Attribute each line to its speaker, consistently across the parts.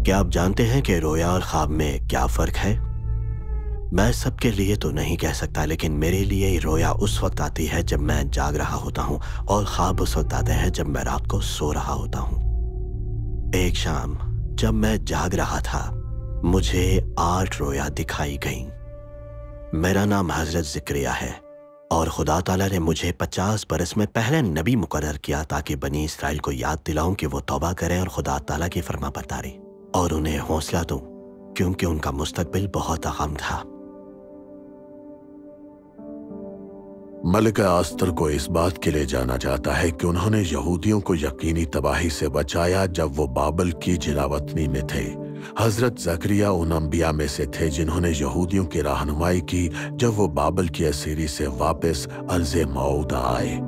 Speaker 1: क्या आप जानते हैं कि रोया और ख्वाब में क्या फ़र्क है? मैं सबके लिए तो नहीं कह सकता, लेकिन मेरे लिए रोया उस वक्त आती है जब मैं जाग रहा होता हूँ और ख्वाब उस वक्त आता है जब मैं रात को सो रहा होता हूँ। एक शाम जब मैं जाग रहा था, मुझे 8 रोया दिखाई गईं। मेरा नाम हज़रत ज़िक्रिया है और खुदा ताला ने मुझे 50 बरस में पहले नबी मुकर्रर किया ताकि बनी इसराइल को याद दिलाऊं कि वो तौबा करें और खुदा ताला की फरमाबरदारी और उन्हें हौसला दूं, क्योंकि उनका मुस्तकबिल बहुत अहम था।
Speaker 2: मलिका अस्तर को इस बात के लिए जाना जाता है कि उन्होंने यहूदियों को यकीनी तबाही से बचाया जब वो बाबल की जिलावतनी में थे। हजरत ज़करिया उन अंबिया में से थे जिन्होंने यहूदियों की रहनुमाई की जब वो बाबल की असीरी से वापस अर्ज़े मऊदा आए।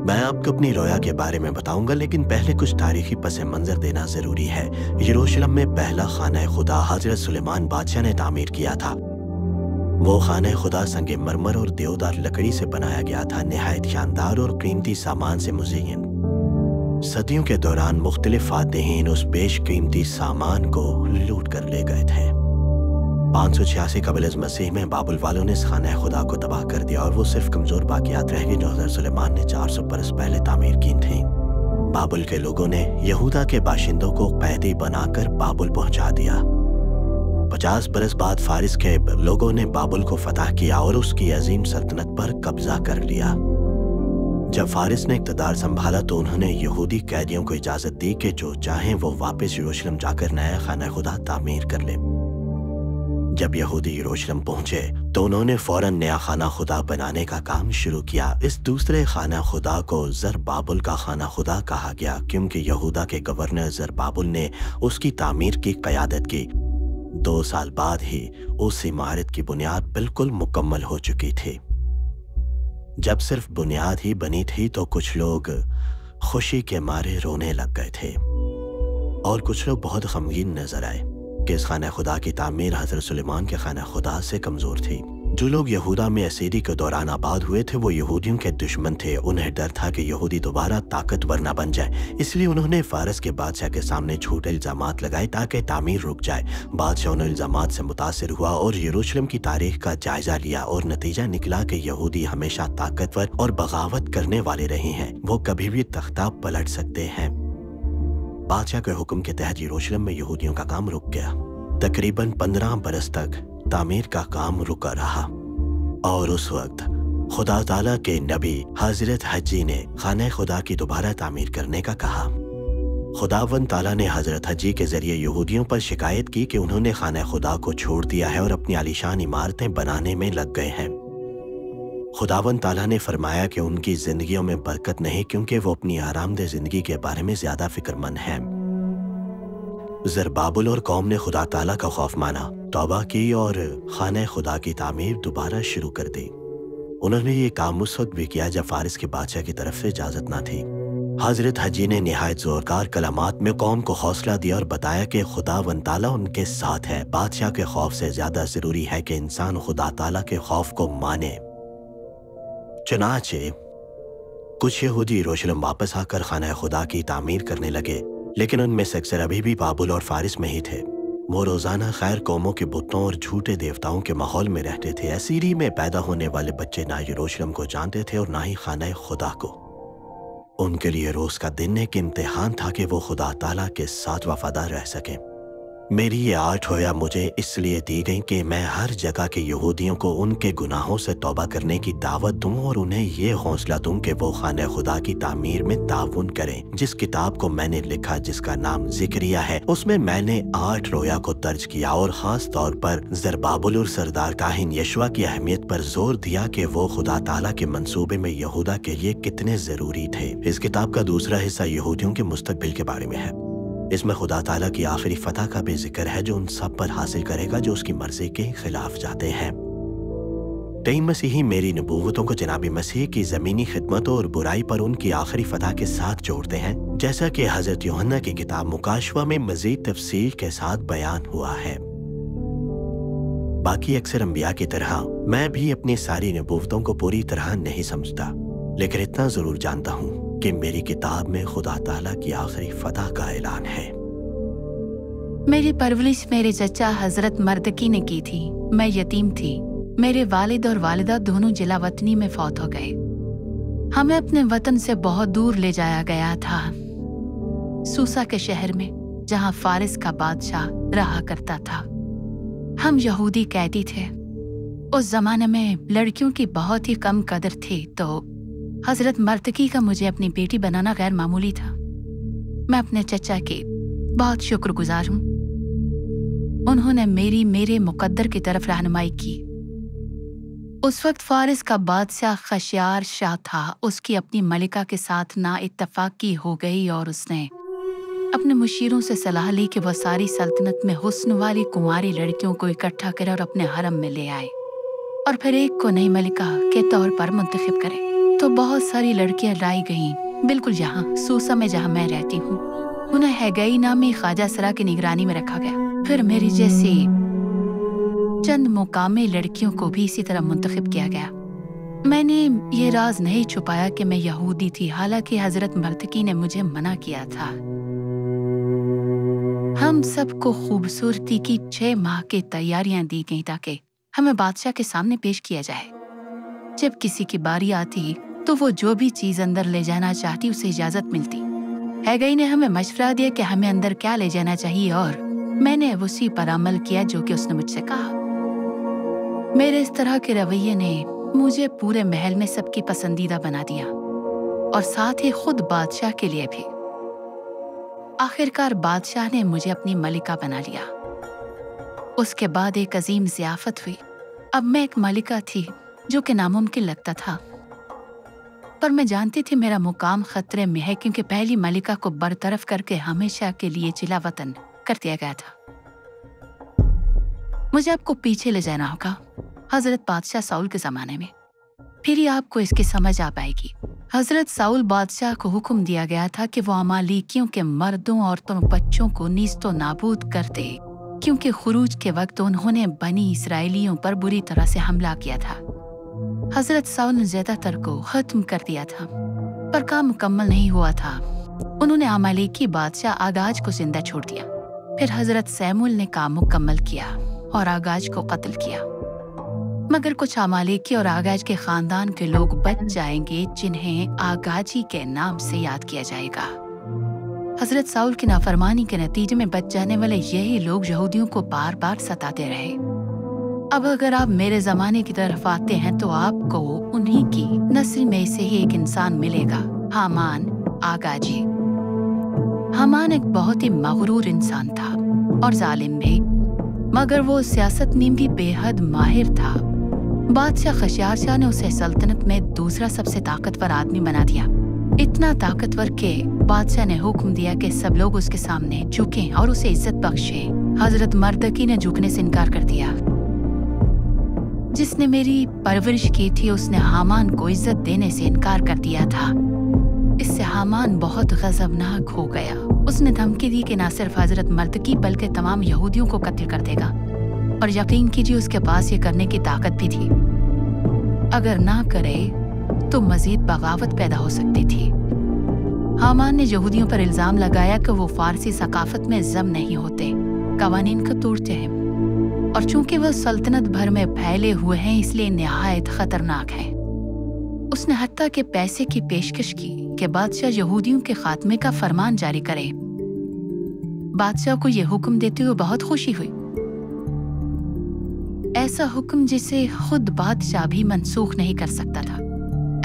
Speaker 1: मैं आपको अपनी रोया के बारे में बताऊंगा, लेकिन पहले कुछ तारीखी पस मंजर देना जरूरी है। यरूशलेम में पहला खाना खुदा हजरत सुलेमान बादशाह ने तामीर किया था। वो खाना खुदा संगे मरमर और देवदार लकड़ी से बनाया गया था, निहायत शानदार और कीमती सामान से मुज़य्यन। सदियों के दौरान मुख्तलिफ फातेहीन उस बेश कीमती सामान को लूट कर ले गए थे। 586 कबल मसीह में बाबुल वालों ने इस खाना खुदा को तबाह कर दिया और वो सिर्फ कमजोर बाकियात रह गई जो हज़रत सुलेमान ने 400 बरस पहले तामीर की थी। बाबुल के लोगों ने यहूदा के बाशिंदों को कैदी बनाकर बाबुल पहुंचा दिया। 50 बरस बाद फारिस के लोगों ने बाबुल को फतह किया और उसकी अजीम सल्तनत पर कब्जा कर लिया। जब फारिस ने इक़्तिदार संभाला तो उन्होंने यहूदी कैदियों को इजाज़त दी कि जो चाहें वो वापस यरूशलेम जाकर नया खाना खुदा तामीर कर ले। जब यहूदी यरूशलेम पहुंचे तो उन्होंने फौरन नया खाना खुदा बनाने का काम शुरू किया। इस दूसरे खाना खुदा को ज़रबाबुल का खाना खुदा कहा गया, क्योंकि यहूदा के गवर्नर ज़रबाबुल ने उसकी तामीर की क़यादत की। 2 साल बाद ही उस इमारत की बुनियाद बिल्कुल मुकम्मल हो चुकी थी। जब सिर्फ बुनियाद ही बनी थी तो कुछ लोग खुशी के मारे रोने लग गए थे और कुछ लोग बहुत गमगीन नजर आए कि इस खाना खुदा की तामीर हज़रत सुलेमान के खाना खुदा से कमज़ोर थी। जो लोग यहूदा में असीरी के दौरान आबाद हुए थे वो यहूदियों के दुश्मन थे। उन्हें डर था कि यहूदी दोबारा ताकतवर न बन जाए, इसलिए उन्होंने फारस के बादशाह के सामने झूठे इल्ज़ामात लगाए ताकि तामीर रुक जाए। बादशाह उन इल्ज़ामात से मुतासिर हुआ और यरूशलेम की तारीख का जायजा लिया और नतीजा निकला कि यहूदी हमेशा ताकतवर और बगावत करने वाले रहे हैं। वो कभी भी तख्ता पलट सकते हैं। बादशाह के हुक्म के तहत यरूशलेम में यहूदियों का काम रुक गया। तकरीबन 15 बरस तक तामीर का काम रुका रहा और उस वक्त खुदा ताला के नबी हजरत हज्जी ने खाने खुदा की दोबारा तामीर करने का कहा। खुदावंद ताला ने हजरत हज्जी के जरिए यहूदियों पर शिकायत की कि उन्होंने खाने खुदा को छोड़ दिया है और अपनी आलीशान इमारतें बनाने में लग गए हैं। खुदावंद ताला ने फरमाया कि उनकी जिंदगियों में बरकत नहीं, क्योंकि वो अपनी आरामदेह जिंदगी के बारे में ज्यादा फिक्रमंद हैं। ज़रबाबुल और कौम ने खुदा ताला का खौफ माना, तौबा की और खाने खुदा की तामीर दोबारा शुरू कर दी। उन्होंने ये काम उस वक्त भी किया जब फारिस के बादशाह की तरफ से इजाजत ना थी। हजरत हजी ने निहायत जोरदार कलामात में कौम को हौसला दिया और बताया कि खुदावंद ताला उनके साथ है। बादशाह के खौफ से ज्यादा जरूरी है कि इंसान खुदा ताला के खौफ को माने। चुनाचे कुछ यहूदी यरूशलेम वापस आकर खाना खुदा की तामीर करने लगे, लेकिन उनमें से अक्सर अभी भी बाबुल और फारिस में ही थे। वो रोजाना खैर कौमों के बुतों और झूठे देवताओं के माहौल में रहते थे। असीरी में पैदा होने वाले बच्चे ना यरूशलेम को जानते थे और ना ही खाना खुदा को। उनके लिए रोज का दिन एक इम्तिहान था कि वो खुदा ताला के साथ वफादार रह सके। मेरी ये 8 होया मुझे इसलिए दी गई कि मैं हर जगह के यहूदियों को उनके गुनाहों से तौबा करने की दावत दूं और उन्हें ये हौसला दूं कि वो खाने खुदा की तामीर में ताउन करें। जिस किताब को मैंने लिखा जिसका नाम ज़िक्रिया है, उसमें मैंने 8 रोया को दर्ज किया और खास तौर पर ज़रबाबुल और सरदार काहिन यशवा की अहमियत पर जोर दिया कि वो खुदा ताला के मंसूबे में यहूदा के लिए कितने जरूरी थे। इस किताब का दूसरा हिस्सा यहूदियों के मुस्तकबिल के बारे में है। इसमें खुदा ताला की आखिरी फतह का भी जिक्र है जो उन सब पर हासिल करेगा जो उसकी मर्जी के खिलाफ जाते हैं। कई मसीही मेरी नबूवतों को जनाबी मसीह की ज़मीनी खिदमतों और बुराई पर उनकी आखिरी फतह के साथ जोड़ते हैं, जैसा कि हजरत यूहन्ना की किताब मुकाशवा में मजीद तफसील के साथ बयान हुआ है। बाकी अक्सर अंबिया की तरह मैं भी अपनी सारी नबूवतों को पूरी तरह नहीं समझता, लेकिन इतना जरूर जानता हूँ कि मेरी किताब में खुदा ताला की आखिरी फतह का ऐलान है।
Speaker 3: मेरी परवरिश मेरे चचा हजरत मर्दकी ने की थी। मैं यतीम थी। मेरे वालिद और वालिदा दोनों जिला वतनी में फौत हो गए। हमें अपने वतन से बहुत दूर ले जाया गया था, सूसा के शहर में, जहां फारिस का बादशाह रहा करता था। हम यहूदी कैदी थे। उस जमाने में लड़कियों की बहुत ही कम कदर थी, तो हजरत मर्तकी का मुझे अपनी बेटी बनाना गैर मामूली था। मैं अपने चचा की बहुत शुक्रगुजार हूँ। उन्होंने मेरे मुकद्दर की तरफ रहनुमाई की। उस वक्त फारिस का बादशाह खशियार शाह था। उसकी अपनी मलिका के साथ ना इत्तफाकी हो गई और उसने अपने मुशीरों से सलाह ली कि वह सारी सल्तनत में हुस्न वाली कुंवारी लड़कियों को इकट्ठा करे और अपने हरम में ले आए, और फिर एक को नई मलिका के तौर पर मुंतखब करे। तो बहुत सारी लड़कियां लाई गईं, बिल्कुल यहाँ सूसा में जहाँ मैं रहती हूँ। उन्हें हैगई नामी ख्वाजा सरा की निगरानी में रखा गया। फिर मेरी जैसी चंद मुकामी लड़कियों को भी इसी तरह मुंतखब किया गया। मैंने ये राज नहीं छुपाया कि मैं यहूदी थी, हालांकि हजरत मर्तकी ने मुझे मना किया था। हम सबको खूबसूरती की 6 माह की तैयारियां दी गईं ताकि हमें बादशाह के सामने पेश किया जाए। जब किसी की बारी आती तो वो जो भी चीज अंदर ले जाना चाहती उसे इजाजत मिलती। हैगई ने हमें मशवरा दिया कि हमें अंदर क्या ले जाना चाहिए, और मैंने उसी पर अमल किया जो कि उसने मुझसे कहा। मेरे इस तरह के रवैये ने मुझे पूरे महल में सबकी पसंदीदा बना दिया, और साथ ही खुद बादशाह के लिए भी। आखिरकार बादशाह ने मुझे अपनी मलिका बना लिया। उसके बाद एक अजीम ज़ियाफत हुई। अब मैं एक मलिका थी, जो कि नामुमकिन लगता था, पर मैं जानती थी मेरा मुकाम खतरे में है, क्योंकि पहली मलिका को बरतरफ करके हमेशा के लिए जिला वतन कर दिया गया था। मुझे आपको पीछे ले जाना होगा, हजरत बादशाह साउल के जमाने में। फिर ही आपको इसकी समझ आ पाएगी। हजरत साउल बादशाह को हुक्म दिया गया था कि वो अमालीकियों के मर्दों, औरतों, बच्चों को नीस्तो नाबूद कर दे, क्योंकि खुरूज के वक्त उन्होंने बनी इसराइलियों पर बुरी तरह से हमला किया था। हजरत साउल ने ज्यादातर को खत्म कर दिया था, पर काम मुकम्मल नहीं हुआ था। उन्होंने अमालीकी बादशाह आगाज को जिंदा छोड़ दिया। फिर हजरत सैमुल ने काम मुकम्मल किया और आगाज को कत्ल किया। मगर कुछ अमालेकी और आगाज के खानदान के लोग बच जाएंगे, जिन्हें आगाजी के नाम से याद किया जाएगा। हजरत साउल की नाफरमानी के नतीजे में बच जाने वाले यही लोग यहूदियों को बार बार सताते रहे। अब अगर आप मेरे जमाने की तरफ आते हैं तो आपको उन्हीं की नस्ल में से ही एक इंसान मिलेगा, हामान आगाजी। हामान एक बहुत ही मगरूर इंसान था और जालिम भी, मगर वो सियासत में भी बेहद माहिर था। बादशाह खशियार शाह ने उसे सल्तनत में दूसरा सबसे ताकतवर आदमी बना दिया। इतना ताकतवर के बादशाह ने हुक्म दिया कि सब लोग उसके सामने झुकें और उसे इज्जत बख्शें। हजरत मर्दकी ने झुकने से इनकार कर दिया। जिसने मेरी परवरिश की थी उसने हामान को इज्जत देने से इनकार कर दिया था। इससे हामान बहुत गजबनाक हो गया। उसने धमकी दी कि न सिर्फ हजरत मर्दकी बल्कि तमाम यहूदियों को कत्ल कर देगा, और यकीन कीजिए उसके पास ये करने की ताकत भी थी। अगर ना करे तो मजीद बगावत पैदा हो सकती थी। हामान ने यहूदियों पर इल्जाम लगाया कि वो फारसी सकाफत में जम नहीं होते, कवानीन को तोड़ते हैं, और चूंकि वह सल्तनत भर में फैले हुए हैं इसलिए निहायत खतरनाक है। उसने हत्ता के पैसे की पेशकश की कि बादशाह यहूदियों के खात्मे का फरमान जारी करे। बादशाह को यह हुक्म देते हुए बहुत खुशी हुई। ऐसा हुक्म जिसे खुद बादशाह भी मनसूख नहीं कर सकता था।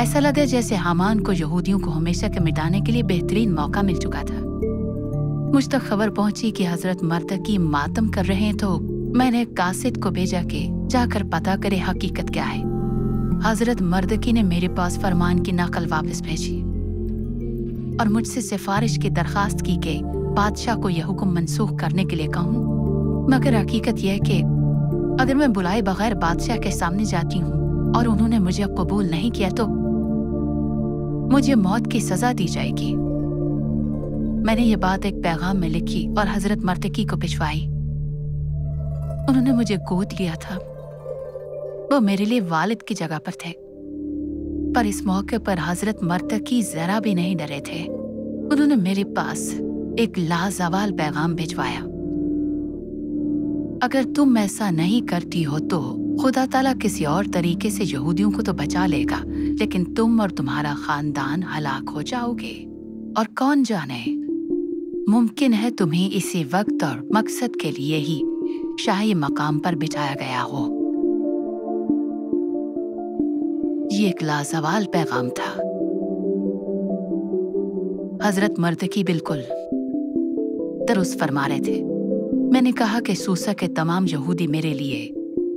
Speaker 3: ऐसा लगा जैसे हामान को यहूदियों को हमेशा के मिटाने के लिए बेहतरीन मौका मिल चुका था। मुझ तक खबर पहुंची कि हजरत मर्दकी मातम कर रहे हैं, तो मैंने कासिद को भेजा कि जाकर पता करे हकीकत क्या है। हजरत मर्दकी ने मेरे पास फरमान की नकल वापस भेजी और मुझसे सिफारिश की दरखास्त की कि बादशाह को यह हुक्म मनसूख करने के लिए कहूँ। मगर हकीकत यह है कि अगर मैं बुलाए बगैर बादशाह के सामने जाती हूँ और उन्होंने मुझे कबूल नहीं किया तो मुझे मौत की सजा दी जाएगी। मैंने ये बात एक पैगाम में लिखी और हजरत मर्दकी को भिजवाई। उन्होंने मुझे गोद लिया था। वो मेरे लिए वालिद की जगह पर थे। पर इस मौके पर हजरत मर्तकी जरा भी नहीं डरे थे। उन्होंने मेरे पास एक लाजवाल पैगाम भिजवाया। अगर तुम ऐसा नहीं करती हो तो खुदा ताला किसी और तरीके से यहूदियों को तो बचा लेगा, लेकिन तुम और तुम्हारा खानदान हलाक हो जाओगे। और कौन जाने, मुमकिन है तुम्हें इसी वक्त और मकसद के लिए ही शाही मकाम पर बिठाया गया हो। ये एक लाजवाल पैगाम था। हजरत मर्तकी बिल्कुल दुरुस्त फरमा रहे थे। मैंने कहा कि सूसा के तमाम यहूदी मेरे लिए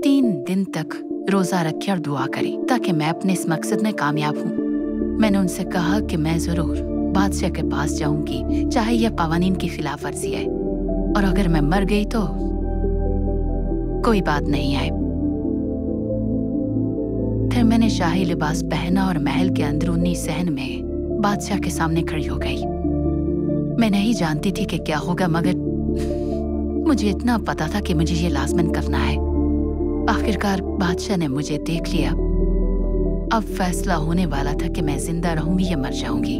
Speaker 3: 3 दिन तक रोजा रखे और दुआ करें ताकि मैं अपने इस मकसद में कामयाब हूँ। मैंने उनसे कहा कि मैं जरूर बादशाह के पास जाऊंगी, चाहे यह कवानीन की खिलाफ वर्जी है, और अगर मैं मर गई तो कोई बात नहीं है। फिर मैंने शाही लिबास पहना और महल के अंदरूनी सहन में बादशाह के सामने खड़ी हो गई। मैं नहीं जानती थी कि क्या होगा, मगर मुझे इतना पता था कि मुझे ये लाजमन करना है। आखिरकार बादशाह ने मुझे देख लिया। अब फैसला होने वाला था कि मैं जिंदा रहूंगी या मर जाऊंगी,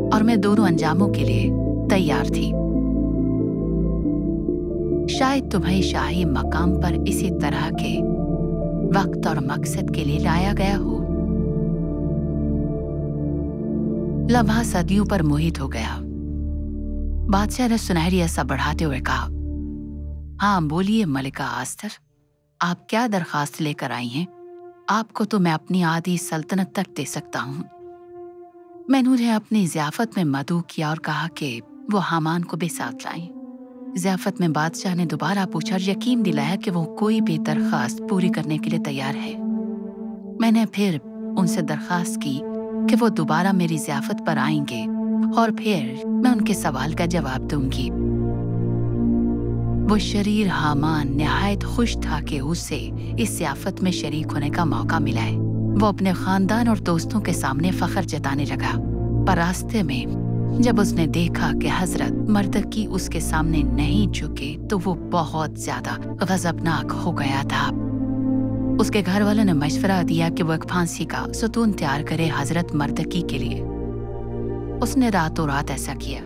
Speaker 3: और मैं दोनों अंजामों के लिए तैयार थी। शायद तुम्हें शाही मकाम पर इसी तरह के वक्त और मकसद के लिए लाया गया हो। लम्हा सदियों पर मोहित हो गया। बादशाह ने सुनहरी ऐसा बढ़ाते हुए कहा, हाँ बोलिए मलिका आस्तर, आप क्या दरखास्त लेकर आई हैं? आपको तो मैं अपनी आधी सल्तनत तक दे सकता हूँ। मैंने उन्हें अपनी ज़ियाफत में मदऊ किया और कहा कि वो हामान को भी साथ लाएं। ज़ियाफत में बादशाह ने दोबारा पूछा और यकीन दिलाया कि वो कोई भी दरखास्त पूरी करने के लिए तैयार है। मैंने फिर उनसे दरखास्त की कि वो दोबारा मेरी ज़ियाफत पर आएंगे और फिर मैं उनके सवाल का जवाब दूंगी। वो शरीर हामान निहायत खुश था कि उसे इस ज़ियाफत में शरीक होने का मौका मिला है। वो अपने खानदान और दोस्तों के सामने फख्र जताने लगा, पर रास्ते में जब उसने देखा कि हजरत मर्तकी उसके सामने नहीं झुके तो वो बहुत ज्यादा गजबनाक हो गया था। उसके घर वालों ने मशवरा दिया कि वो एक फांसी का सतून तैयार करे हजरत मर्तकी के लिए। उसने रातों रात ऐसा किया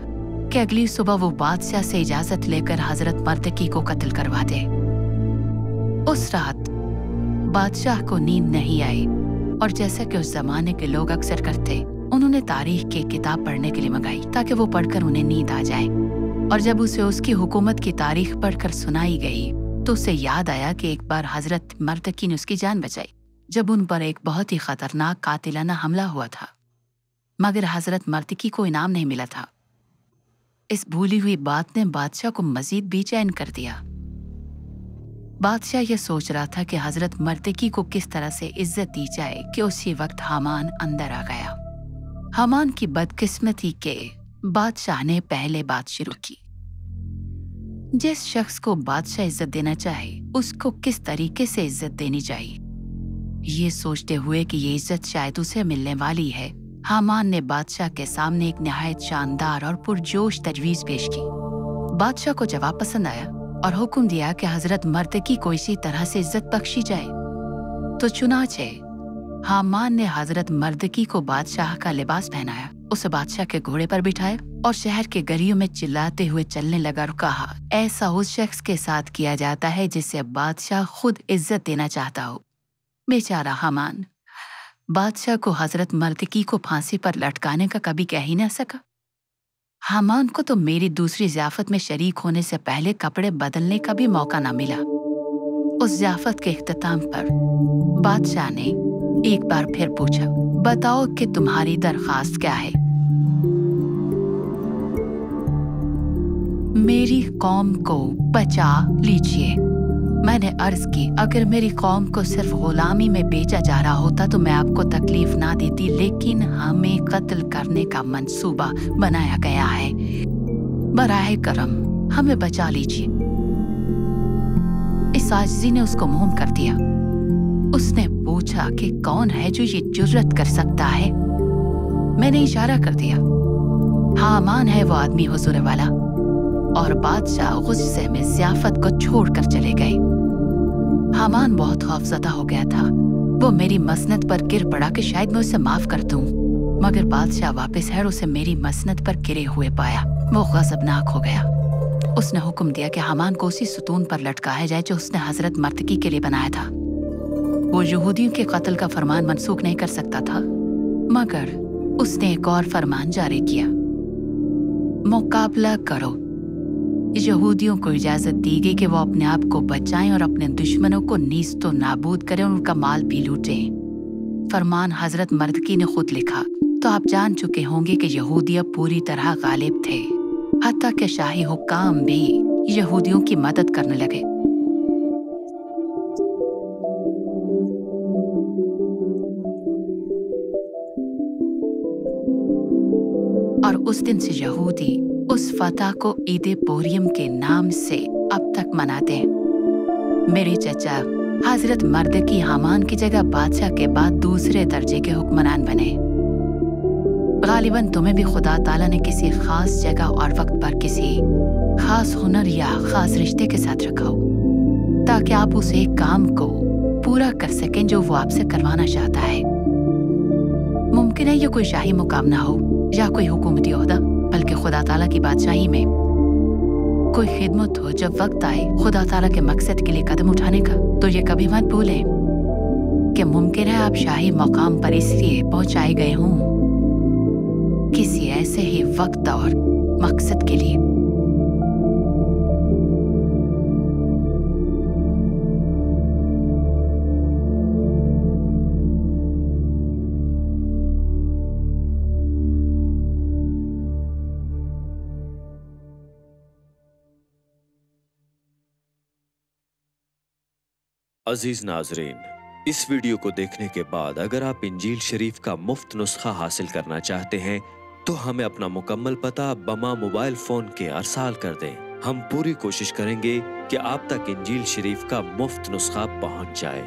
Speaker 3: कि अगली सुबह वो बादशाह से इजाजत लेकर हजरत मर्तकी को कत्ल करवा दे। उस रात बादशाह को नींद नहीं आई, और जैसा कि उस जमाने के लोग अक्सर करते, उन्होंने तारीख की किताब पढ़ने के लिए मंगाई ताकि वो पढ़कर उन्हें नींद आ जाए। और जब उसे उसकी हुकूमत की तारीख पढ़कर सुनाई गई तो उसे याद आया कि एक बार हजरत मर्तकी ने उसकी जान बचाई जब उन पर एक बहुत ही खतरनाक कातिलाना हमला हुआ था, मगर हजरत मर्तकी को इनाम नहीं मिला था। इस भूली हुई बात ने बादशाह को मजीद बेचैन कर दिया। बादशाह यह सोच रहा था कि हजरत मर्तकी को किस तरह से इज्जत दी जाए कि उसी वक्त हामान अंदर आ गया। हामान की बदकिस्मती के बादशाह ने पहले बात शुरू की। जिस शख्स को बादशाह इज्जत देना चाहे उसको किस तरीके से इज्जत देनी चाहिए, ये सोचते हुए कि ये इज्जत शायद उसे मिलने वाली है, हामान ने बादशाह के सामने एक निहायत शानदार और पुरजोश तजवीज पेश की। बादशाह को जवाब पसंद आया और हुक्म दिया कि हजरत मर्तकी को इसी तरह से इज्जत बख्शी जाए। तो चुनाचे हामान ने हजरत मर्तकी को बादशाह का लिबास पहनाया, उसे बादशाह के घोड़े पर बिठाया और शहर के गलियों में चिल्लाते हुए चलने लगा और कहा, ऐसा उस शख्स के साथ किया जाता है जिसे बादशाह खुद इज्जत देना चाहता हो। बेचारा हामान बादशाह को हजरत मर्तकी को फांसी पर लटकाने का कभी कह ही न सका। हामान को तो मेरी दूसरी ज़ियाफत में शरीक होने से पहले कपड़े बदलने का भी मौका न मिला। उस ज़ियाफत के इख्तिताम पर बादशाह ने एक बार फिर पूछा, बताओ कि तुम्हारी दरखास्त क्या है? मेरी कौम को बचा लीजिए। मैंने अर्ज की, अगर मेरी कौम को सिर्फ गुलामी में बेचा जा रहा होता तो मैं आपको तकलीफ ना देती, लेकिन हमें कत्ल करने का मंसूबा बनाया गया है। बराए करम हमें बचा लीजिए। इस आजिज़ी ने उसको मोम कर दिया। उसने पूछा कि कौन है जो ये जुर्रत कर सकता है? मैंने इशारा कर दिया, हामान है वो आदमी हुजूर वाला। और बादशाह गुस्से में ज़ियाफत को छोड़कर चले गए। हामान बहुत खौफज़दा हो गया था। वो मेरी मसनद पर गिर पड़ा कि शायद मैं उसे माफ कर दूं, मगर बादशाह वापस है और उसे मेरी मसनद पर गिरे हुए पाया। वो गज़बनाक हो गया। उसने हुक्म दिया कि हामान को उसी सुतून पर लटकाया जाए जो उसने हजरत मर्तकी के लिए बनाया था। वो यहूदियों के कत्ल का फरमान मनसूख नहीं कर सकता था, मगर उसने एक और फरमान जारी किया, मुकाबला करो। यहूदियों को इजाजत दी गई कि वो अपने आप को बचाएं और अपने दुश्मनों को नीस्तो नाबूद करें और उनका माल भी लूटें। फरमान हजरत मर्दकी ने खुद लिखा, तो आप जान चुके होंगे कि यहूदी अब पूरी तरह गालिब थे, हत्ता कि शाही हुक्काम भी यहूदियों की मदद करने लगे। और उस दिन से यहूदी उस फतह को ईद पोरियम के नाम से अब तक मनाते हैं। मेरे चचा हजरत मर्दकी हामान की जगह बादशाह के बाद दूसरे दर्जे के हुक्मरान बने। गालिबन तुम्हें भी खुदा ताला ने किसी खास जगह और वक्त पर किसी खास हुनर या खास रिश्ते के साथ रखा हो, ताकि आप उस एक काम को पूरा कर सकें जो वो आपसे करवाना चाहता है। मुमकिन है ये कोई शाही मुकाम ना हो या कोई हुकूमती ओहदा, बल्कि खुदा ताला की बादशाही में कोई खिदमत हो। जब वक्त आए खुदा ताला के मकसद के लिए कदम उठाने का, तो ये कभी मत भूलें कि मुमकिन है आप शाही मकाम पर इसलिए पहुंचाए गए हों किसी ऐसे ही वक्त और मकसद के लिए।
Speaker 4: अजीज नाजरीन, इस वीडियो को देखने के बाद अगर आप इंजील शरीफ का मुफ्त नुस्खा हासिल करना चाहते हैं तो हमें अपना मुकम्मल पता बमा मोबाइल फोन के अरसाल कर दें। हम पूरी कोशिश करेंगे कि आप तक इंजील शरीफ का मुफ्त नुस्खा पहुंच जाए।